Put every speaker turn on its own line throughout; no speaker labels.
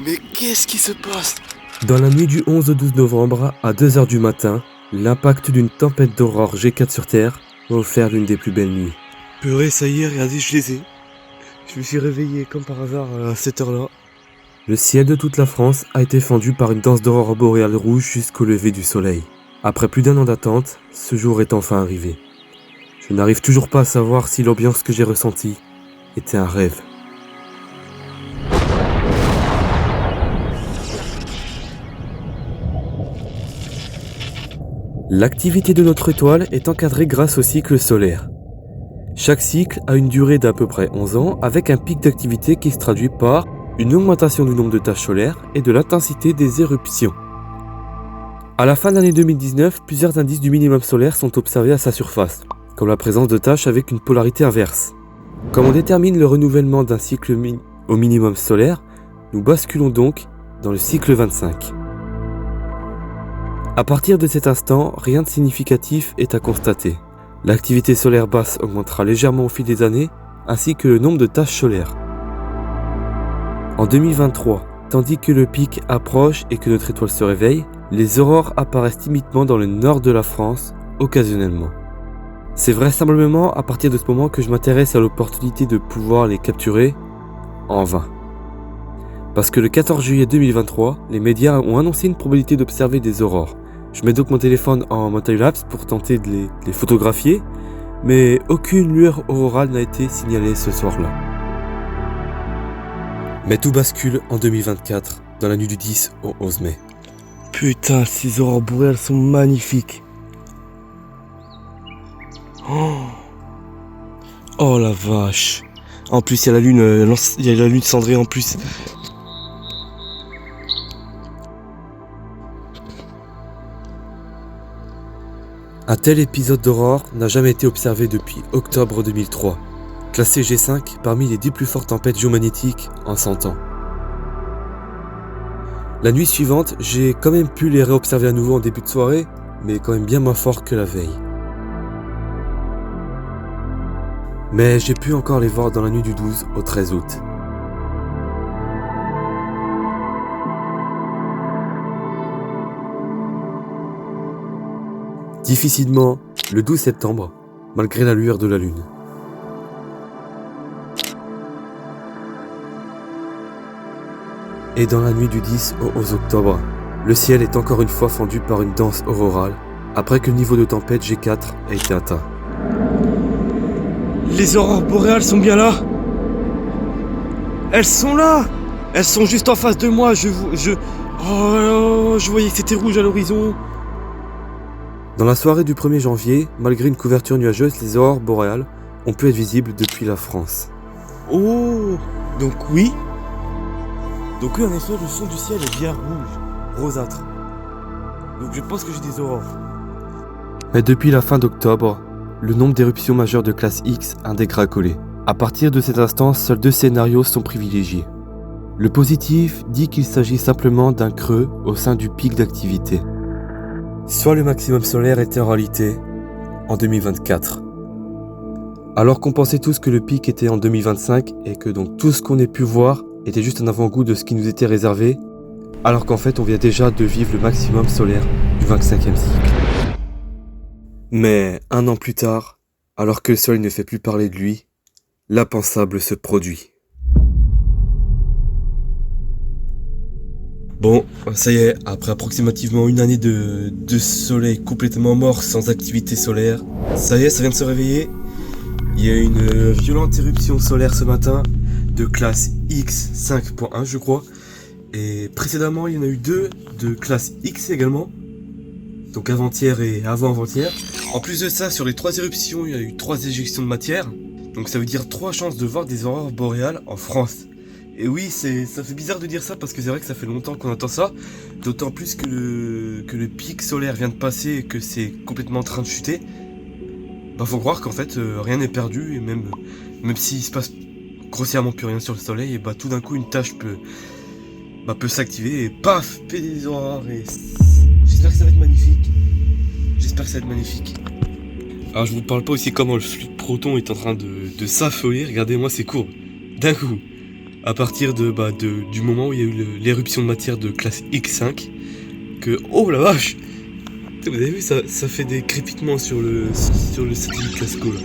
Mais qu'est-ce qui se passe?
Dans la nuit du 11 au 12 novembre, à 2h du matin, l'impact d'une tempête d'aurore G4 sur Terre m'a offert l'une des plus belles nuits.
Purée, ça y est, regardez, je les ai. Je me suis réveillé comme par hasard à cette heure-là.
Le ciel de toute la France a été fendu par une danse d'aurore boréale rouge jusqu'au lever du soleil. Après plus d'1 an d'attente, ce jour est enfin arrivé. Je n'arrive toujours pas à savoir si l'ambiance que j'ai ressentie était un rêve. L'activité de notre étoile est encadrée grâce au cycle solaire. Chaque cycle a une durée d'à peu près 11 ans avec un pic d'activité qui se traduit par une augmentation du nombre de taches solaires et de l'intensité des éruptions. À la fin de l'année 2019, plusieurs indices du minimum solaire sont observés à sa surface, comme la présence de taches avec une polarité inverse. Comme on détermine le renouvellement d'un cycle au minimum solaire, nous basculons donc dans le cycle 25. À partir de cet instant, rien de significatif est à constater. L'activité solaire basse augmentera légèrement au fil des années, ainsi que le nombre de taches solaires. En 2023, tandis que le pic approche et que notre étoile se réveille, les aurores apparaissent timidement dans le nord de la France, occasionnellement. C'est vraisemblablement à partir de ce moment que je m'intéresse à l'opportunité de pouvoir les capturer en vain. Parce que le 14 juillet 2023, les médias ont annoncé une probabilité d'observer des aurores. Je mets donc mon téléphone en multilapse pour tenter de les photographier, mais aucune lueur aurorale n'a été signalée ce soir-là. Mais tout bascule en 2024, dans la nuit du 10 au 11 mai.
Putain, ces aurores boréales sont magnifiques. Oh la vache. En plus, il y a la lune cendrée en plus.
Un tel épisode d'aurore n'a jamais été observé depuis octobre 2003, classé G5 parmi les 10 plus fortes tempêtes géomagnétiques en 100 ans. La nuit suivante, j'ai quand même pu les réobserver à nouveau en début de soirée, mais quand même bien moins fort que la veille. Mais j'ai pu encore les voir dans la nuit du 12 au 13 août. Difficilement, le 12 septembre, malgré la lueur de la lune. Et dans la nuit du 10 au 11 octobre, le ciel est encore une fois fendu par une danse aurorale, après que le niveau de tempête G4 a été atteint.
Les aurores boréales sont bien là. Elles sont là. Elles sont juste en face de moi. Je voyais que c'était rouge à l'horizon.
Dans la soirée du 1er janvier, malgré une couverture nuageuse, les aurores boréales ont pu être visibles depuis la France.
Oh, donc oui, en effet, le fond du ciel est bien rouge, rosâtre. Donc je pense que j'ai des aurores.
Mais depuis la fin d'octobre, le nombre d'éruptions majeures de classe X a un dégringolé. À partir de cet instant, seuls 2 scénarios sont privilégiés. Le positif dit qu'il s'agit simplement d'un creux au sein du pic d'activité. Soit le maximum solaire était en réalité en 2024. Alors qu'on pensait tous que le pic était en 2025 et que donc tout ce qu'on ait pu voir était juste un avant-goût de ce qui nous était réservé, alors qu'en fait on vient déjà de vivre le maximum solaire du 25e cycle. Mais 1 an plus tard, alors que le soleil ne fait plus parler de lui, l'impensable se produit.
Bon, ça y est, après approximativement 1 année de soleil complètement mort, sans activité solaire, ça y est, ça vient de se réveiller. Il y a une violente éruption solaire ce matin, de classe X 5.1 je crois. Et précédemment, il y en a eu 2 de classe X également. Donc avant-hier et avant-avant-hier. En plus de ça, sur les 3 éruptions, il y a eu 3 éjections de matière. Donc ça veut dire 3 chances de voir des aurores boréales en France. Et oui, ça fait bizarre de dire ça parce que c'est vrai que ça fait longtemps qu'on entend ça. D'autant plus que le pic solaire vient de passer et que c'est complètement en train de chuter. Bah faut croire qu'en fait rien n'est perdu et même s'il se passe grossièrement plus rien sur le soleil, et bah tout d'un coup une tâche peut s'activer et paf, fait des aurores et j'espère que ça va être magnifique. Alors je vous parle pas aussi comment le flux de protons est en train de s'affoler, regardez-moi ces courbes, d'un coup. À partir du moment où il y a eu l'éruption de matière de classe X5, que... Oh la vache! Vous avez vu, ça fait des crépitements sur le satellite Lascaux là.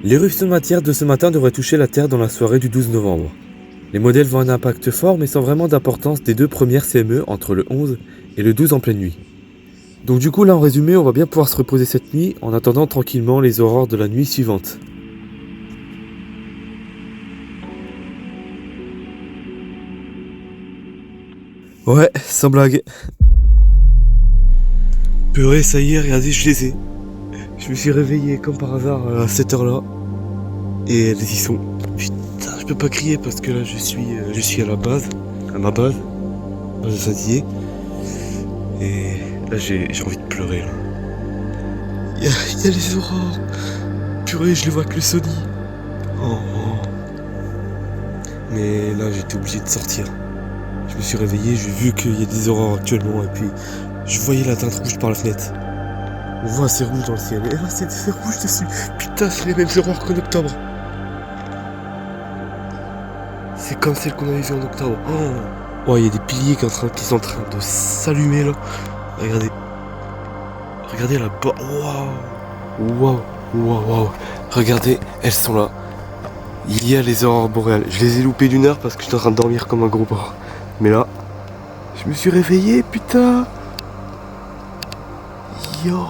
L'éruption de matière de ce matin devrait toucher la Terre dans la soirée du 12 novembre. Les modèles vont avoir un impact fort mais sans vraiment d'importance des deux premières CME entre le 11 et le 12 en pleine nuit. Donc du coup là en résumé on va bien pouvoir se reposer cette nuit en attendant tranquillement les aurores de la nuit suivante. Ouais, sans blague.
Purée, ça y est, regardez, je les ai. Je me suis réveillé comme par hasard à cette heure-là. Et elles y sont. Putain, je peux pas crier parce que là je suis à la base, à ma base de Saint-Dié. Et là j'ai envie de pleurer là. Il y a les aurores. Purée, je les vois avec le Sony. Oh. Mais là j'étais obligé de sortir. Je me suis réveillé, j'ai vu qu'il y a des aurores actuellement et puis je voyais la teinte rouge par la fenêtre. On voit c'est rouge dans le ciel. Et là c'est rouge dessus. Putain, c'est les mêmes aurores qu'en octobre. C'est comme celle qu'on avait vue en octobre. Oh, il y a des piliers qui sont en train de s'allumer là. Regardez. Regardez là-bas. Waouh. Regardez, elles sont là. Il y a les aurores boréales. Je les ai loupées d'une heure parce que j'étais en train de dormir comme un gros porc. Mais là, je me suis réveillé, putain. Yo.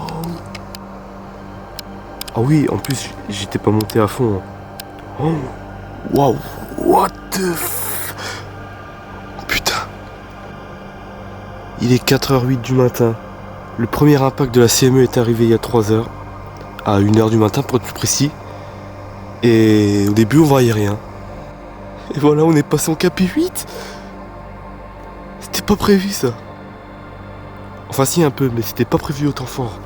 Ah oui, en plus, j'étais pas monté à fond. Oh. Waouh. What the f... Putain. Il est 4h08 du matin. Le premier impact de la CME est arrivé il y a 3h. À 1h du matin pour être plus précis. Et au début on voyait rien. Et voilà, on est passé en KP8. C'était pas prévu ça. Enfin si un peu, mais c'était pas prévu autant fort.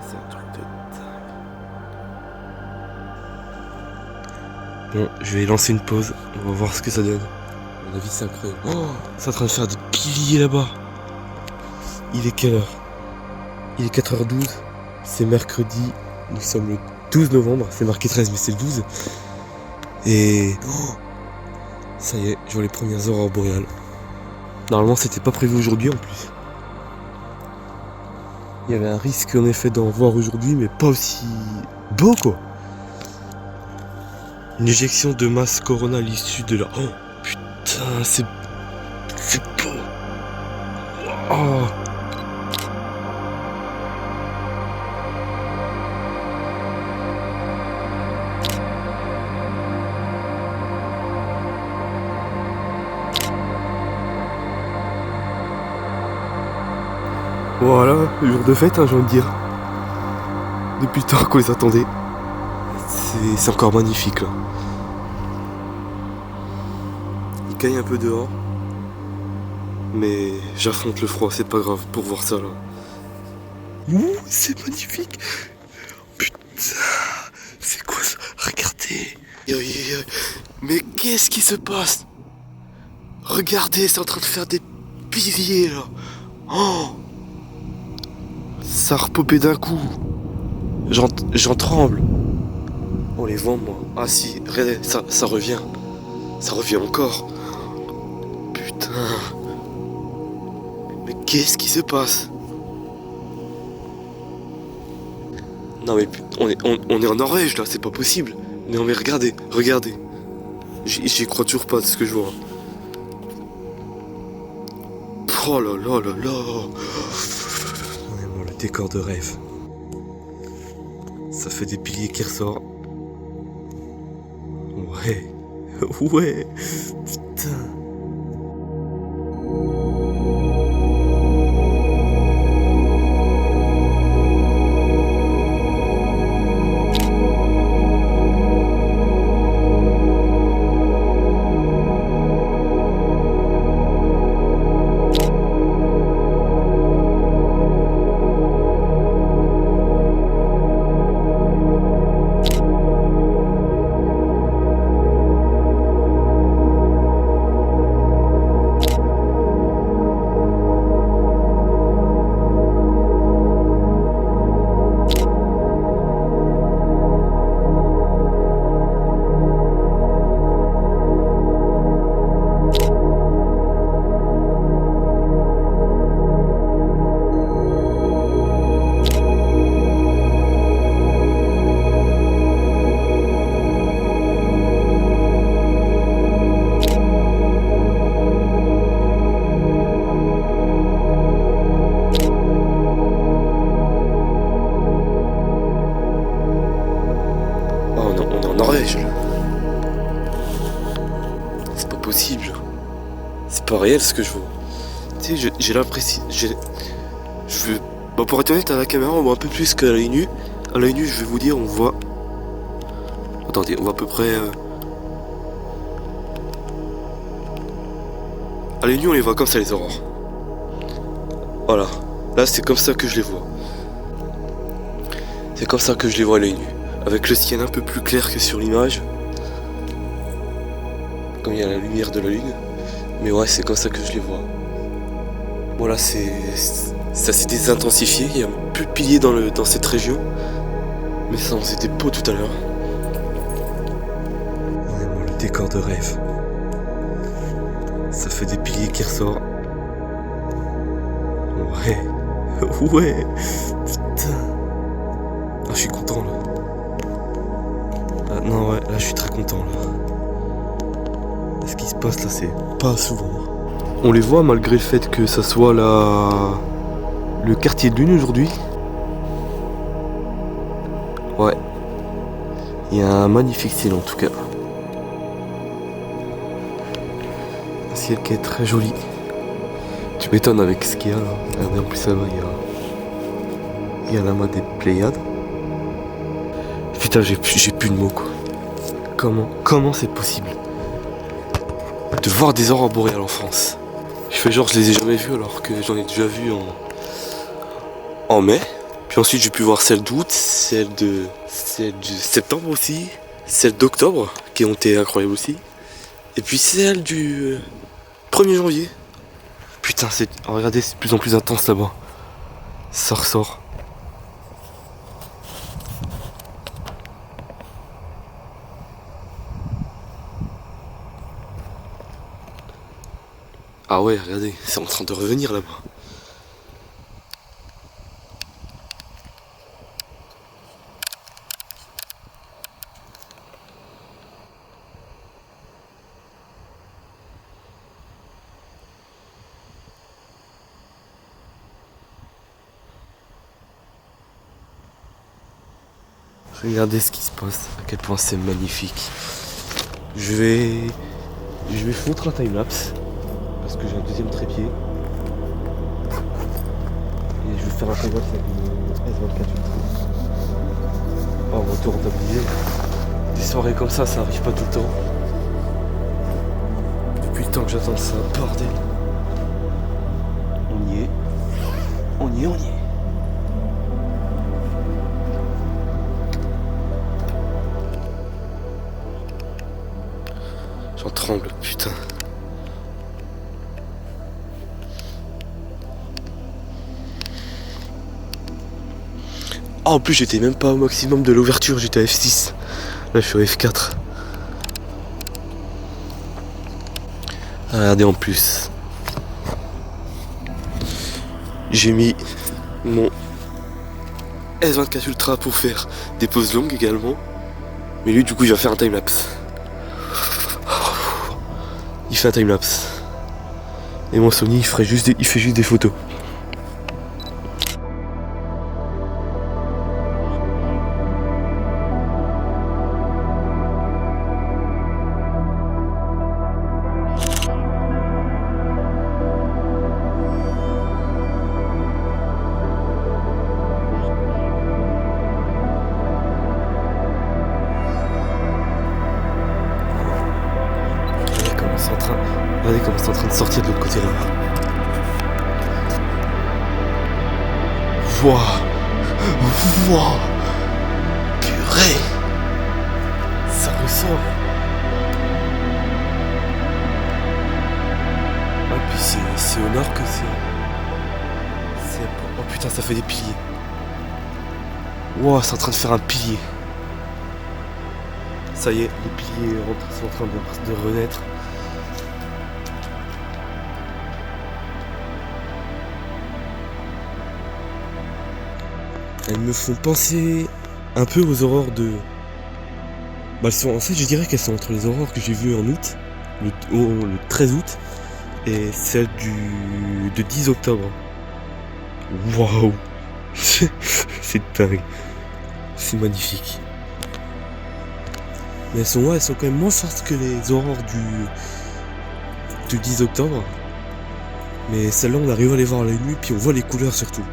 C'est un truc de dingue. Bon, je vais lancer une pause. On va voir ce que ça donne. À mon avis c'est incroyable. Oh, c'est en train de faire des piliers là-bas. Il est quelle heure? Il est 4h12. C'est mercredi. Nous sommes le 12 novembre. C'est marqué 13 mais c'est le 12. Et... Oh, ça y est, je vois les premières aurores boréales. Normalement c'était pas prévu aujourd'hui en plus. Il y avait un risque en effet d'en voir aujourd'hui mais pas aussi beau quoi. Une éjection de masse coronale issue de la... Oh putain, c'est beau. Oh. Voilà, jour de fête, hein, j'ai envie de dire. Depuis le temps qu'on les attendait. C'est encore magnifique là. Il caille un peu dehors. Mais j'affronte le froid, c'est pas grave pour voir ça là. Ouh, c'est magnifique. Putain, c'est quoi ça? Regardez. Mais qu'est-ce qui se passe? Regardez, c'est en train de faire des piliers là. Oh, ça a repopé d'un coup. J'en tremble. Oh les vents moi. Ah si, regardez, ça revient. Ça revient encore. Putain. Mais qu'est-ce qui se passe? Non mais on est en Norvège là, c'est pas possible. Non mais regardez. J'y crois toujours pas de ce que je vois. Oh là. Vraiment le décor de rêve. Ça fait des piliers qui ressortent. Ouais. Putain. réel ce que je vois. Tu sais, j'ai l'impression... Bon, pour être honnête, à la caméra, on voit un peu plus qu'à l'œil nu. À l'œil nu, je vais vous dire, on voit... Attendez, on voit à peu près... À l'œil nu, on les voit comme ça, les aurores. Voilà. Là, c'est comme ça que je les vois. C'est comme ça que je les vois à l'œil nu. Avec le ciel un peu plus clair que sur l'image. Comme il y a la lumière de la lune. Mais ouais, c'est comme ça que je les vois. Voilà, ça s'est désintensifié. Il n'y a plus de piliers dans cette région. Mais ça en faisait beau tout à l'heure. Vraiment le décor de rêve. Ça fait des piliers qui ressortent. Ouais. Ouais. Putain. Ah, je suis content là. Ah, non, ouais, là je suis très content là. Ce qui se passe là, c'est pas souvent. On les voit malgré le fait que ça soit le quartier de lune aujourd'hui. Ouais. Il y a un magnifique ciel en tout cas. Un ciel qui est très joli. Tu m'étonnes avec ce qu'il y a là. Regardez, en plus ça va, il y a la main des Pléiades. Putain, j'ai plus de mots quoi. Comment c'est possible de voir des aurores boréales en France? Je fais genre je les ai jamais vues alors que j'en ai déjà vu en mai. Puis ensuite j'ai pu voir celle d'août, celle de septembre aussi, celle d'octobre qui ont été incroyables aussi. Et puis celle du 1er janvier. Putain, regardez, c'est de plus en plus intense là-bas. Ça ressort. Ah ouais, regardez, c'est en train de revenir là-bas. Regardez ce qui se passe, à quel point c'est magnifique. Je vais vous foutre un timelapse. Parce que j'ai un deuxième trépied. Et je vais faire un timelapse avec une S24 Ultra. En retour rentabilisé. Des soirées comme ça arrive pas tout le temps. Depuis le temps que j'attends ça, bordel. On y est. J'en tremble, putain. Ah, en plus j'étais même pas au maximum de l'ouverture, j'étais à F6. Là je suis à F4. Regardez en plus. J'ai mis mon S24 Ultra pour faire des pauses longues également. Mais lui du coup il va faire un timelapse. Il fait un timelapse. Et mon Sony il fait juste des photos. Regardez comment c'est en train de sortir de l'autre côté là. Wouah. Purée. Ça ressort. Ah puis c'est au nord que c'est... Oh putain, ça fait des piliers. Wouah, c'est en train de faire un pilier. Ça y est, les piliers sont en train de renaître. Elles me font penser un peu aux aurores de... Bah, en fait, je dirais qu'elles sont entre les aurores que j'ai vues en août, le 13 août, et celle de 10 octobre. Waouh. C'est dingue. C'est magnifique. Mais elles sont quand même moins fortes que les aurores du 10 octobre. Mais celle-là, on arrive à les voir à l'œil nu, puis on voit les couleurs surtout.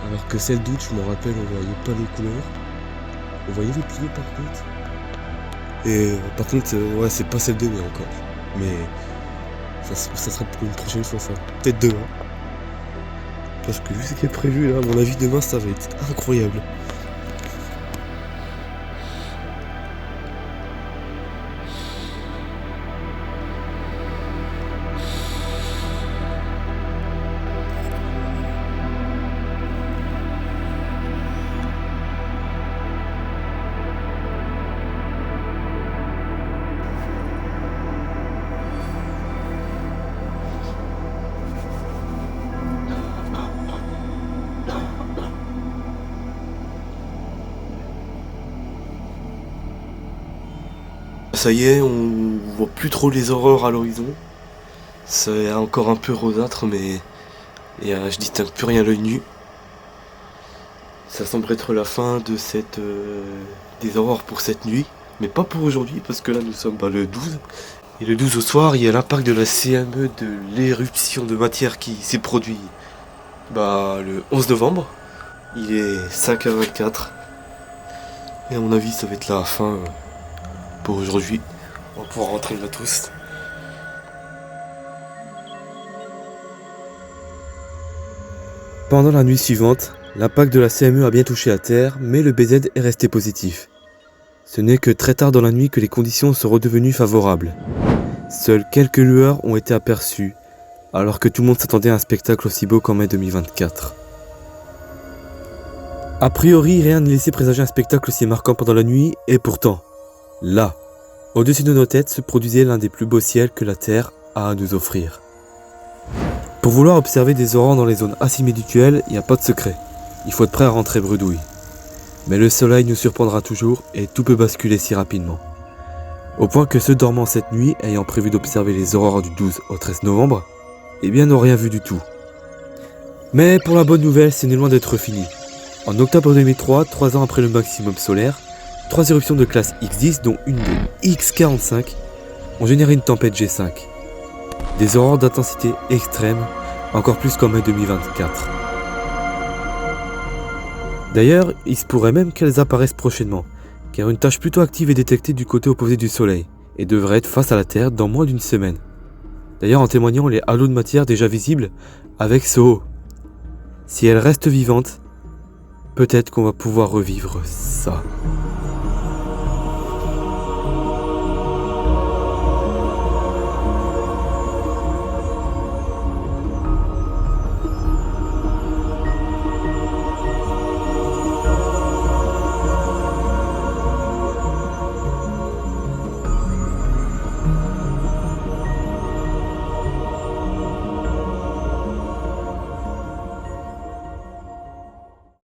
Alors que celle d'août, je me rappelle, on voyait pas les couleurs. On voyait les piliers par contre. Et par contre, ouais, c'est pas celle de mai encore. Mais ça sera pour une prochaine fois, ça. Peut-être demain. Parce que vu ce qui est prévu là, à mon avis, demain, ça va être incroyable. Ça y est, on voit plus trop les aurores à l'horizon. C'est encore un peu rosâtre, mais je distingue plus rien à l'œil nu. Ça semble être la fin de des aurores pour cette nuit, mais pas pour aujourd'hui, parce que là nous sommes le 12. Et le 12 au soir, il y a l'impact de la CME, de l'éruption de matière qui s'est produit le 11 novembre. Il est 5h24. Et à mon avis, ça va être la fin pour aujourd'hui. On va pouvoir rentrer là tous.
Pendant la nuit suivante, l'impact de la CME a bien touché la Terre, mais le BZ est resté positif. Ce n'est que très tard dans la nuit que les conditions sont redevenues favorables. Seules quelques lueurs ont été aperçues, alors que tout le monde s'attendait à un spectacle aussi beau qu'en mai 2024. A priori, rien ne laissait présager un spectacle aussi marquant pendant la nuit, et pourtant, là, au-dessus de nos têtes se produisait l'un des plus beaux ciels que la Terre a à nous offrir. Pour vouloir observer des aurores dans les zones asimilituelles, il n'y a pas de secret. Il faut être prêt à rentrer bredouille. Mais le soleil nous surprendra toujours et tout peut basculer si rapidement. Au point que ceux dormant cette nuit, ayant prévu d'observer les aurores du 12 au 13 novembre, n'ont rien vu du tout. Mais pour la bonne nouvelle, ce n'est loin d'être fini. En octobre 2003, 3 ans après le maximum solaire, 3 éruptions de classe X10, dont une de X45, ont généré une tempête G5. Des aurores d'intensité extrême, encore plus qu'en mai 2024. D'ailleurs, il se pourrait même qu'elles apparaissent prochainement, car une tache plutôt active est détectée du côté opposé du Soleil, et devrait être face à la Terre dans moins d'une semaine. D'ailleurs en témoignant les halos de matière déjà visibles avec ce haut. Si elle reste vivante, peut-être qu'on va pouvoir revivre ça.